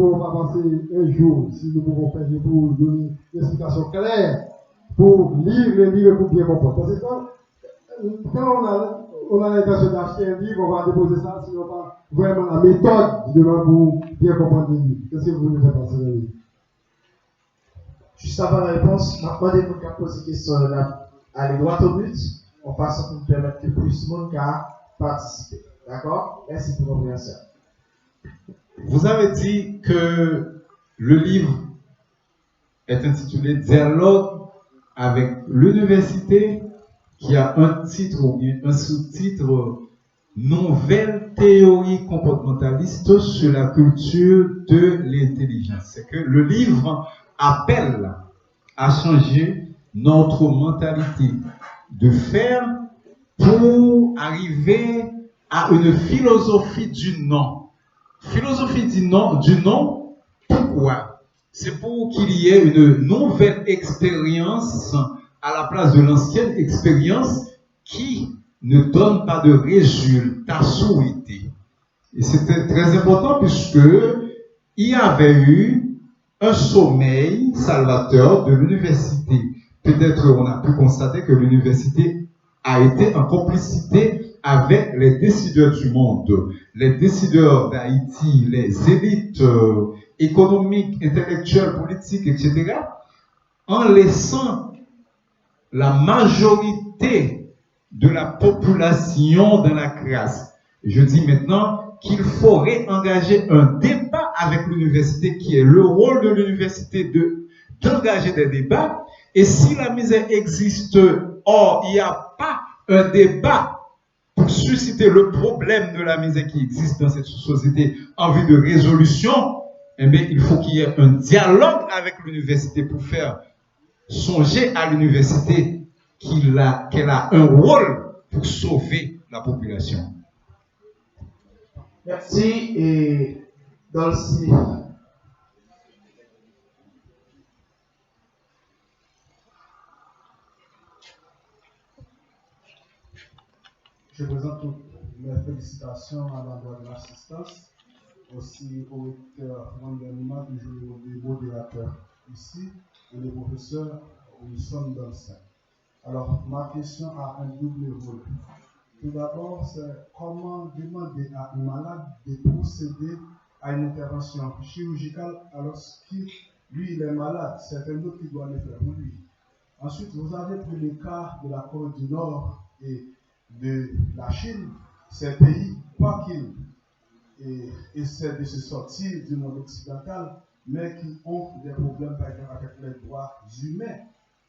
pouvons pas passer un jour, si nous pouvons faire pour donner une explication claire, pour lire les livres pour bien comprendre. Parce que quand on a l'intention d'acheter un livre, on va déposer ça, sinon pas vraiment la méthode pour bien comprendre les livres. Qu'est-ce que vous voulez faire passer le livre? Juste avant la réponse, maintenant, dès qu'on a posé des questions, aller droit au but, on passe pour permettre que plus de monde participer. D'accord? Merci pour votre compréhension. Vous avez dit que le livre est intitulé Dialogue avec l'université, qui a un titre ou bien un sous-titre Nouvelle théorie comportementaliste sur la culture de l'intelligence. C'est que le livre appelle à changer notre mentalité de faire pour arriver à une philosophie du non. Philosophie du non, pourquoi? C'est pour qu'il y ait une nouvelle expérience à la place de l'ancienne expérience qui ne donne pas de résultats souhaités. Et c'était très important puisque il y avait eu un sommeil salvateur de l'université. Peut-être on a pu constater que l'université a été en complicité avec les décideurs du monde, les décideurs d'Haïti, les élites économiques, intellectuelles, politiques, etc., en laissant la majorité de la population dans la crasse. Je dis maintenant qu'il faudrait engager un débat avec l'université, qui est le rôle de l'université d'engager des débats. Et si la misère existe, or il n'y a pas un débat pour susciter le problème de la misère qui existe dans cette société en vue de résolution, eh bien, il faut qu'il y ait un dialogue avec l'université pour faire songer à l'université qu'elle a un rôle pour sauver la population. Merci. Et dans le Je présente toutes mes félicitations à l'endroit de l'assistance, aussi au recteur Wandelma, toujours des modérateurs ici, et les professeurs Wilson Dolcin. Alors, ma question a un double volet. Tout d'abord, c'est comment demander à un malade de procéder à une intervention chirurgicale alors qu'il, lui, il est malade. C'est un autre qui doit le faire pour lui. Ensuite, vous avez pris le cas de la Corée du Nord et de la Chine. Ces pays, quoi qu'ils essaient de se sortir du monde occidental, mais qui ont des problèmes, par exemple, avec les droits humains.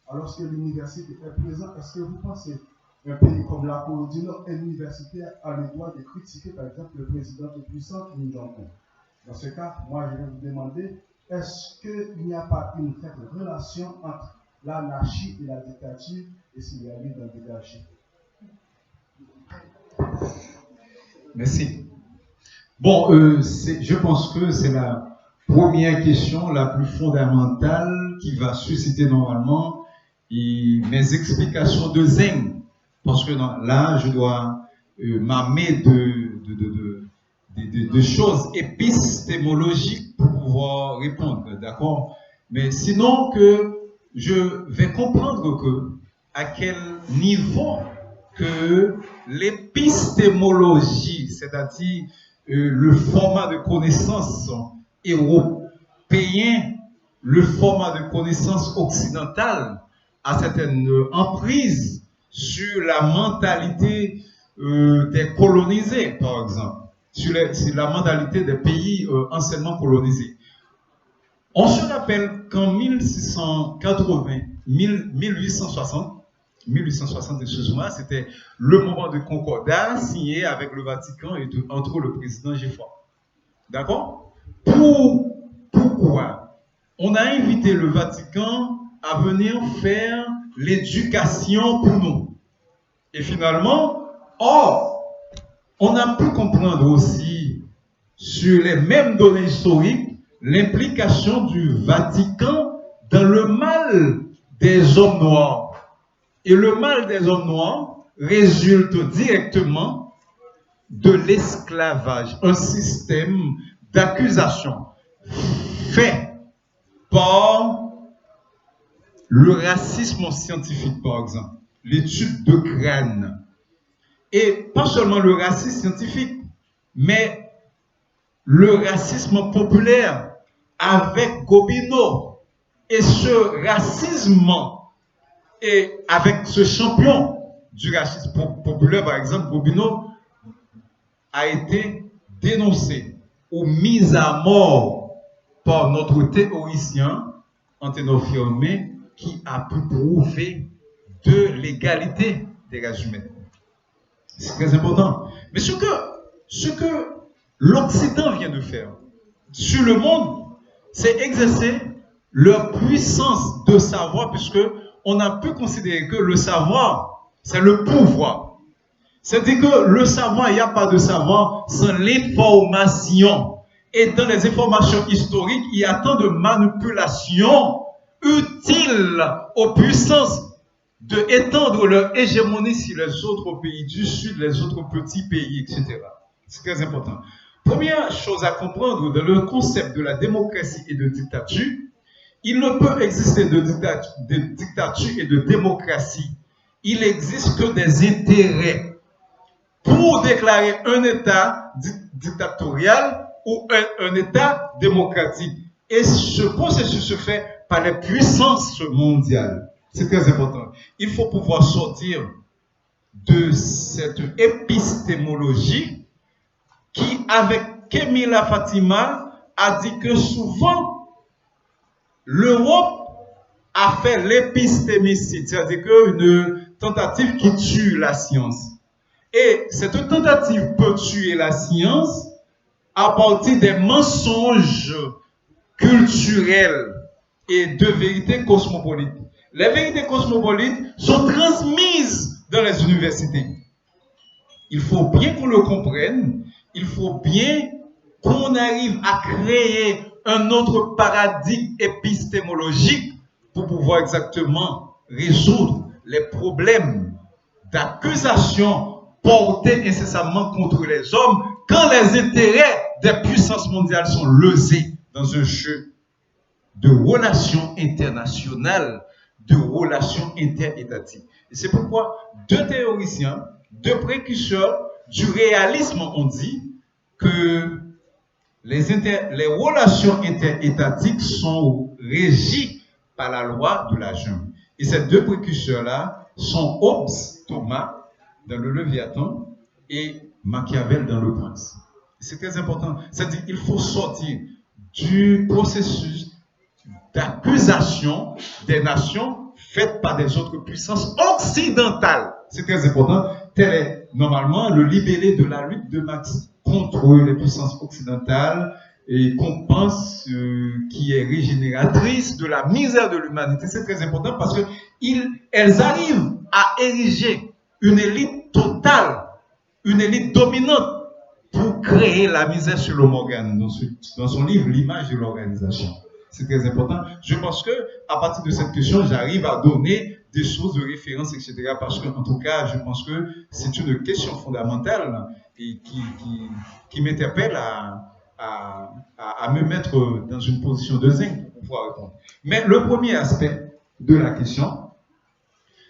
Alors que l'université est présente, est-ce que vous pensez qu'un pays comme la Corée du Nord, un universitaire a le droit de critiquer, par exemple, le président tout puissant Kim Jong-un? Dans ce cas, moi, je vais vous demander, est-ce qu'il n'y a pas une certaine relation entre l'anarchie et la dictature, et s'il y a lieu d'en dégager? Merci. Bon, je pense que c'est la première question la plus fondamentale qui va susciter normalement mes explications de zen. Parce que là, je dois m'armer de choses épistémologiques pour pouvoir répondre, d'accord? Mais sinon que je vais comprendre que à quel niveau que l'épistémologie, c'est-à-dire le format de connaissance européen, le format de connaissance occidentale, a certaines emprises sur la mentalité des colonisés, par exemple, sur la mentalité des pays anciennement colonisés. On se rappelle qu'en 1860, excuse-moi, c'était le moment de concordat signé avec le Vatican et entre le président Giffard. D'accord? Pourquoi? On a invité le Vatican à venir faire l'éducation pour nous. Et finalement, on a pu comprendre aussi sur les mêmes données historiques l'implication du Vatican dans le mal des hommes noirs. Et le mal des hommes noirs résulte directement de l'esclavage, un système d'accusation fait par le racisme scientifique, par exemple, l'étude de crâne. Et pas seulement le racisme scientifique, mais le racisme populaire avec Gobineau. Et ce racisme, et avec ce champion du racisme populaire, par exemple, Gobineau, a été dénoncé ou mis à mort par notre théoricien Antenor Fiormé, qui a pu prouver de l'égalité des races humaines. C'est très important. Mais ce que l'Occident vient de faire sur le monde, c'est exercer leur puissance de savoir, puisque on a pu considérer que le savoir, c'est le pouvoir. C'est-à-dire que le savoir, il n'y a pas de savoir sans l'information. Et dans les informations historiques, il y a tant de manipulations utiles aux puissances d'étendre leur hégémonie sur les autres pays du Sud, les autres petits pays, etc. C'est très important. Première chose à comprendre dans le concept de la démocratie et de dictature, il ne peut exister de dictature et de démocratie. Il n'existe que des intérêts. Pour déclarer un État dictatorial ou un État démocratique. Et ce processus se fait par les puissances mondiales. C'est très important. Il faut pouvoir sortir de cette épistémologie qui, avec Kemila Fatima, a dit que souvent, l'Europe a fait l'épistémicide, c'est-à-dire une tentative qui tue la science. Et cette tentative peut tuer la science à partir des mensonges culturels et de vérités cosmopolites. Les vérités cosmopolites sont transmises dans les universités. Il faut bien qu'on le comprenne, il faut bien qu'on arrive à créer un autre paradigme épistémologique pour pouvoir exactement résoudre les problèmes d'accusation portés incessamment contre les hommes quand les intérêts des puissances mondiales sont lésés dans un jeu de relations internationales, de relations interétatiques. Et c'est pourquoi deux théoriciens, deux précurseurs du réalisme ont dit que les relations interétatiques sont régies par la loi de la jungle. Et ces deux précurseurs-là sont Hobbes, Thomas, dans le Léviathan, et Machiavel dans le Prince. C'est très important. C'est-à-dire qu'il faut sortir du processus d'accusation des nations faites par des autres puissances occidentales. C'est très important. Tel est normalement le libellé de la lutte de Marx contre les puissances occidentales et qu'on pense qui est régénératrice de la misère de l'humanité. C'est très important parce qu'elles arrivent à ériger une élite totale, une élite dominante pour créer la misère sur l'homme organe dans son livre L'image de l'organisation. C'est très important. Je pense que à partir de cette question, j'arrive à donner des sources de référence, etc. Parce que, en tout cas, je pense que c'est une question fondamentale et qui m'interpelle à me mettre dans une position de zinc pour pouvoir répondre. Mais le premier aspect de la question,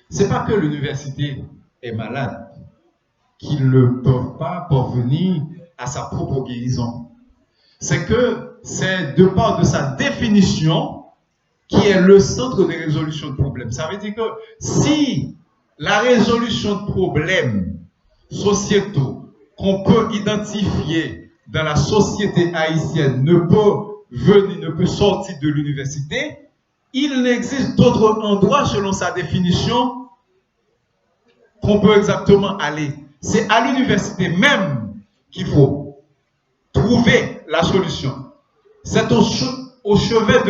c'est pas que l'université est malade, qu'ils ne peuvent pas parvenir à sa propre guérison. C'est que c'est de part de sa définition qui est le centre de résolution de problèmes. Ça veut dire que si la résolution de problèmes sociétaux qu'on peut identifier dans la société haïtienne ne peut sortir de l'université, il n'existe d'autre endroit selon sa définition qu'on peut exactement aller. C'est à l'université même qu'il faut trouver la solution. C'est au chevet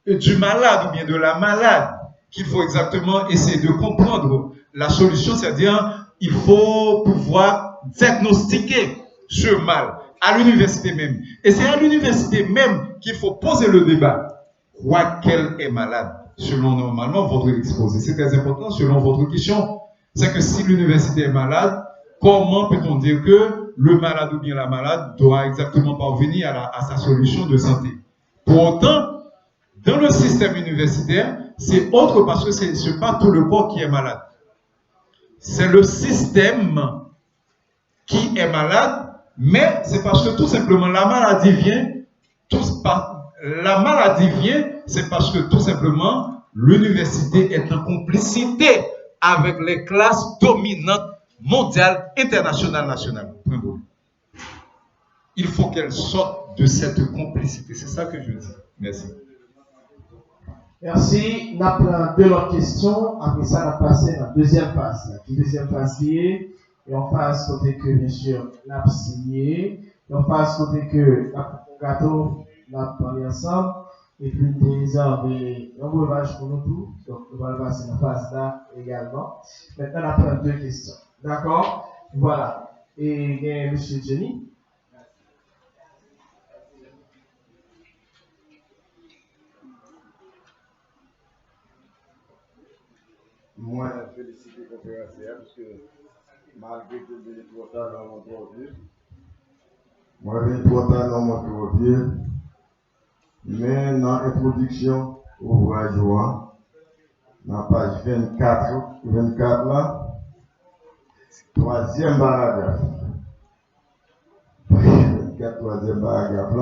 du malade ou bien de la malade qu'il faut exactement essayer de comprendre la solution, c'est-à-dire il faut pouvoir diagnostiquer ce mal à l'université même. Et c'est à l'université même qu'il faut poser le débat. Quoi qu'elle est malade, selon normalement votre exposé. C'est très important selon votre question. C'est que si l'université est malade, comment peut-on dire que le malade ou bien la malade doit exactement parvenir à sa solution de santé? Pour autant, dans le système universitaire, c'est autre parce que ce n'est pas tout le corps qui est malade. C'est le système qui est malade, mais c'est parce que tout simplement la maladie vient, c'est parce que tout simplement l'université est en complicité avec les classes dominantes mondiales, internationales, nationales. Il faut qu'elle sorte de cette complicité. C'est ça que je dis. Merci. Merci. Nous avons deux autres questions. Après ça, nous allons passer à la deuxième phase. La deuxième phase liée. Et on passe côté que, bien sûr, nous avons signé. Et on passe côté que nous avons un gâteau, nous avons parlé ensemble. Et puis, des heures de breuvage pour nous tous. Donc, nous allons passer à la phase là également. Maintenant, nous avons deux questions. D'accord? Voilà. Et il y a M. Jenny. Moi, je félicite les conférenciers parce que malgré que je suis trop tard dans mon produit, moi, je suis trop tard dans mon produit, mais dans l'introduction au ouvrage, dans la page 24 là, troisième paragraphe. 24, troisième paragraphe là.